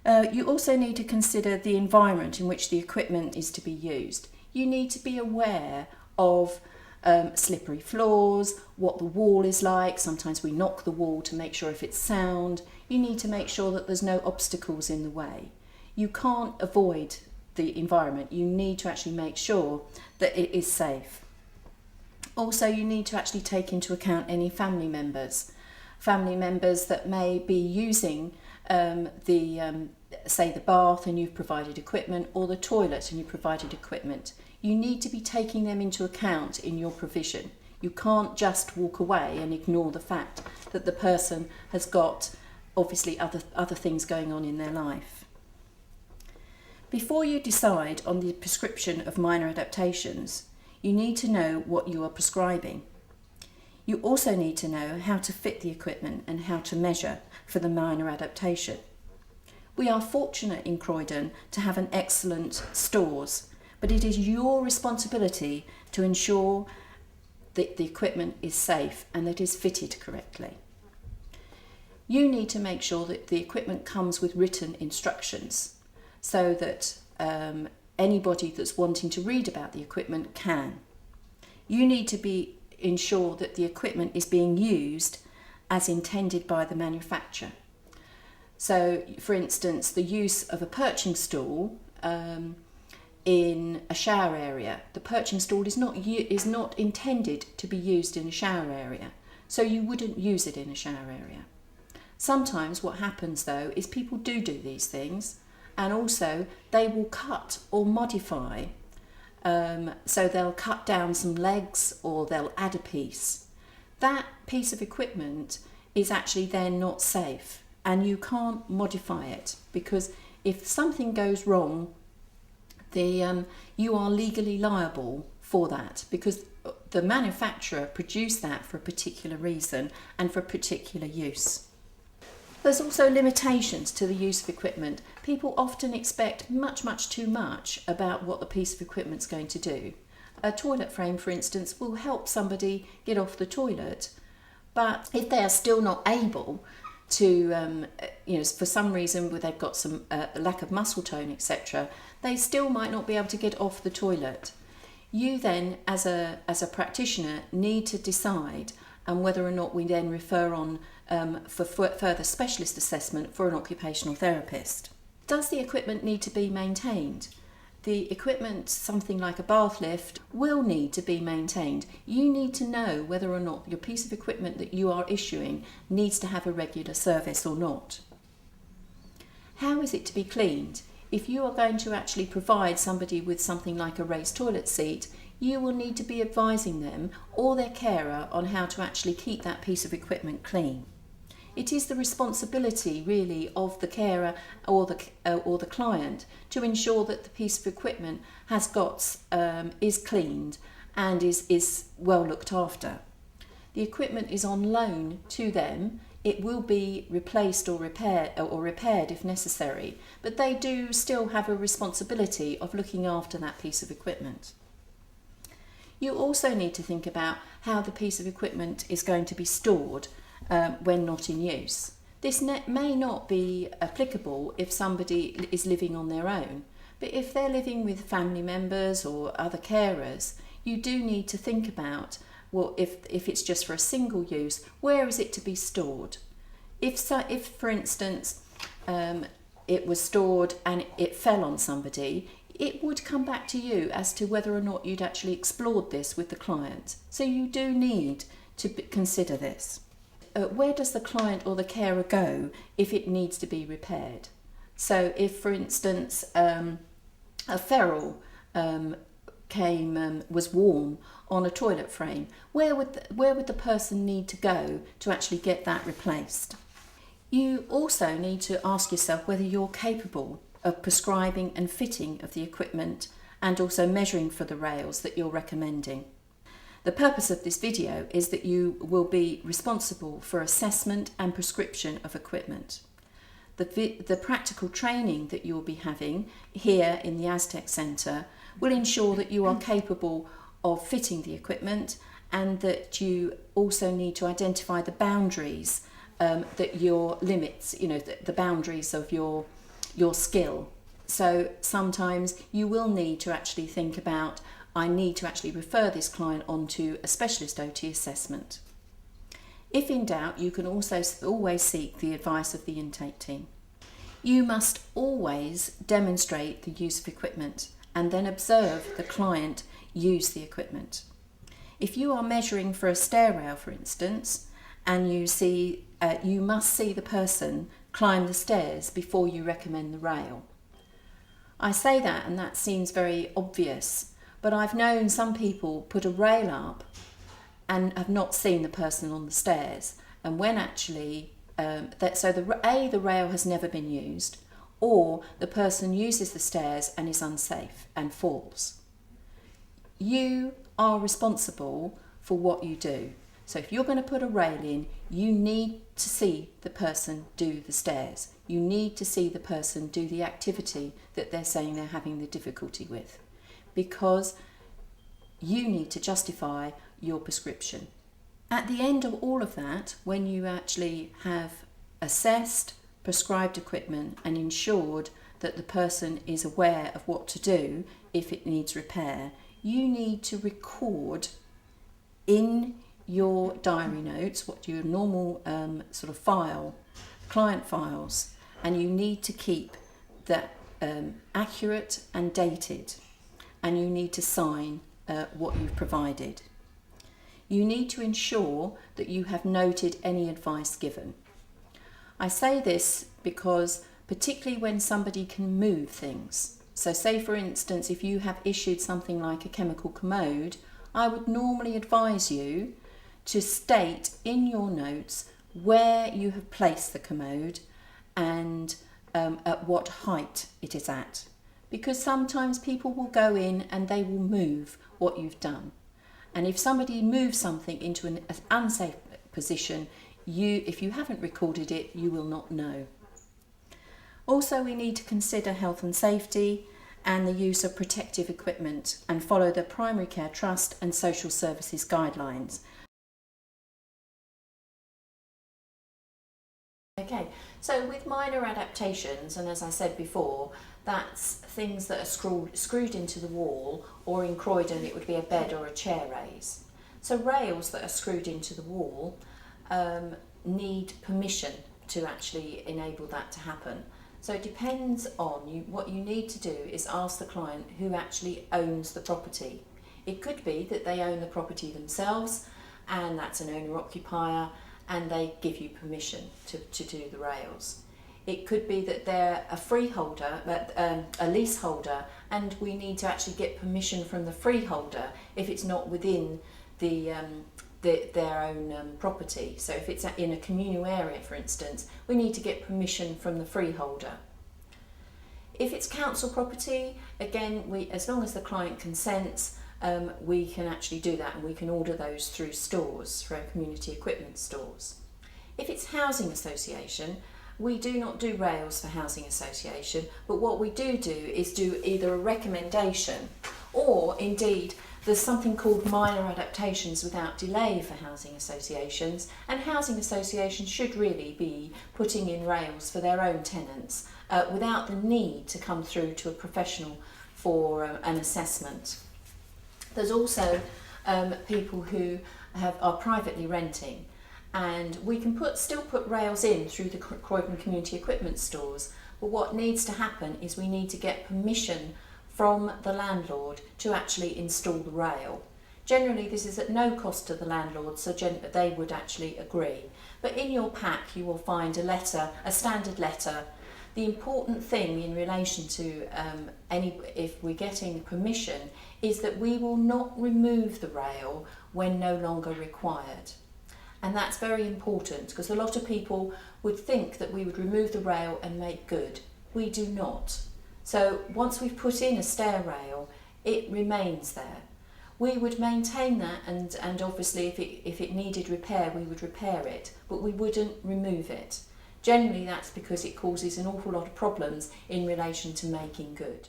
You also need to consider the environment in which the equipment is to be used. You need to be aware of slippery floors, what the wall is like. Sometimes we knock the wall to make sure if it's sound. You need to make sure that there's no obstacles in the way. You can't avoid the environment. You need to actually make sure that it is safe. Also, you need to actually take into account any family members that may be using say the bath and you've provided equipment, or the toilet and you've provided equipment. You need to be taking them into account in your provision. You can't just walk away and ignore the fact that the person has got obviously other things going on in their life. Before you decide on the prescription of minor adaptations, you need to know what you are prescribing. You also need to know how to fit the equipment and how to measure for the minor adaptation. We are fortunate in Croydon to have an excellent stores, but it is your responsibility to ensure that the equipment is safe and that it is fitted correctly. You need to make sure that the equipment comes with written instructions so that anybody that's wanting to read about the equipment can. You need to ensure that the equipment is being used as intended by the manufacturer. So, for instance, the use of a perching stool in a shower area. The perching stool is not intended to be used in a shower area, so you wouldn't use it in a shower area. Sometimes what happens though is people do these things, and also they will cut or modify. So they'll cut down some legs or they'll add a piece. That piece of equipment is actually then not safe, and you can't modify it, because if something goes wrong, you are legally liable for that, because the manufacturer produced that for a particular reason and for a particular use. There's also limitations to the use of equipment. People often expect much too much about what the piece of equipment's going to do. A toilet frame, for instance, will help somebody get off the toilet, but if they are still not able to, for some reason where they've got some lack of muscle tone, etc., they still might not be able to get off the toilet. You then, as a practitioner, need to decide whether or not we then refer on for further specialist assessment for an occupational therapist. Does the equipment need to be maintained? The equipment, something like a bath lift, will need to be maintained. You need to know whether or not your piece of equipment that you are issuing needs to have a regular service or not. How is it to be cleaned? If you are going to actually provide somebody with something like a raised toilet seat, you will need to be advising them or their carer on how to actually keep that piece of equipment clean. It is the responsibility really of the carer or the client to ensure that the piece of equipment is cleaned and is well looked after. The equipment is on loan to them. It will be replaced or repaired if necessary, but they do still have a responsibility of looking after that piece of equipment. You also need to think about how the piece of equipment is going to be stored when not in use. This may not be applicable if somebody is living on their own, but if they're living with family members or other carers, you do need to think about, well, if it's just for a single use, where is it to be stored? If for instance, it was stored and it fell on somebody, it would come back to you as to whether or not you'd actually explored this with the client. So you do need to consider this. Where does the client or the carer go if it needs to be repaired? So if, for instance, a ferrule was worn on a toilet frame, where would the person need to go to actually get that replaced? You also need to ask yourself whether you're capable of prescribing and fitting of the equipment and also measuring for the rails that you're recommending. The purpose of this video is that you will be responsible for assessment and prescription of equipment. The practical training that you'll be having here in the Aztec Centre will ensure that you are capable of fitting the equipment, and that you also need to identify the boundaries that your limits, the boundaries of your your skill. So sometimes you will need to actually think about, I need to actually refer this client onto a specialist OT assessment. If in doubt, you can also always seek the advice of the intake team. You must always demonstrate the use of equipment and then observe the client use the equipment. If you are measuring for a stair rail, for instance, and you must see the person climb the stairs before you recommend the rail. I say that and that seems very obvious, but I've known some people put a rail up and have not seen the person on the stairs, and when actually the rail has never been used, or the person uses the stairs and is unsafe and falls. You are responsible for what you do. So if you're going to put a rail in, you need to see the person do the stairs. You need to see the person do the activity that they're saying they're having the difficulty with, because you need to justify your prescription. At the end of all of that, when you actually have assessed, prescribed equipment and ensured that the person is aware of what to do if it needs repair, you need to record in your diary notes, what your normal sort of client files, and you need to keep that accurate and dated, and you need to sign what you've provided. You need to ensure that you have noted any advice given. I say this because particularly when somebody can move things. So say for instance, if you have issued something like a chemical commode, I would normally advise you to state in your notes where you have placed the commode and at what height it is at. Because sometimes people will go in and they will move what you've done. And if somebody moves something into an unsafe position, if you haven't recorded it, you will not know. Also, we need to consider health and safety and the use of protective equipment and follow the Primary Care Trust and Social Services guidelines. Okay, so with minor adaptations, and as I said before, that's things that are screwed into the wall, or in Croydon it would be a bed or a chair raise. So rails that are screwed into the wall need permission to actually enable that to happen. So it depends on you. What you need to do is ask the client who actually owns the property. It could be that they own the property themselves and that's an owner-occupier, and they give you permission to do the rails. It could be that they're a freeholder, a leaseholder, and we need to actually get permission from the freeholder if it's not within their own property. So if it's in a communal area, for instance, we need to get permission from the freeholder. If it's council property, again, as long as the client consents, we can actually do that, and we can order those through stores, through our community equipment stores. If it's housing association, we do not do rails for housing association, but what we do is do either a recommendation, or indeed there's something called minor adaptations without delay for housing associations, and housing associations should really be putting in rails for their own tenants without the need to come through to a professional for an assessment. There's also people who are privately renting, and we can still put rails in through the Croydon community equipment stores, but what needs to happen is we need to get permission from the landlord to actually install the rail. Generally this is at no cost to the landlord, so they would actually agree. But in your pack you will find a letter, a standard letter. The important thing in relation to if we're getting permission is that we will not remove the rail when no longer required. And that's very important, because a lot of people would think that we would remove the rail and make good. We do not. So once we've put in a stair rail, it remains there. We would maintain that, and obviously if it needed repair, we would repair it, but we wouldn't remove it. Generally that's because it causes an awful lot of problems in relation to making good.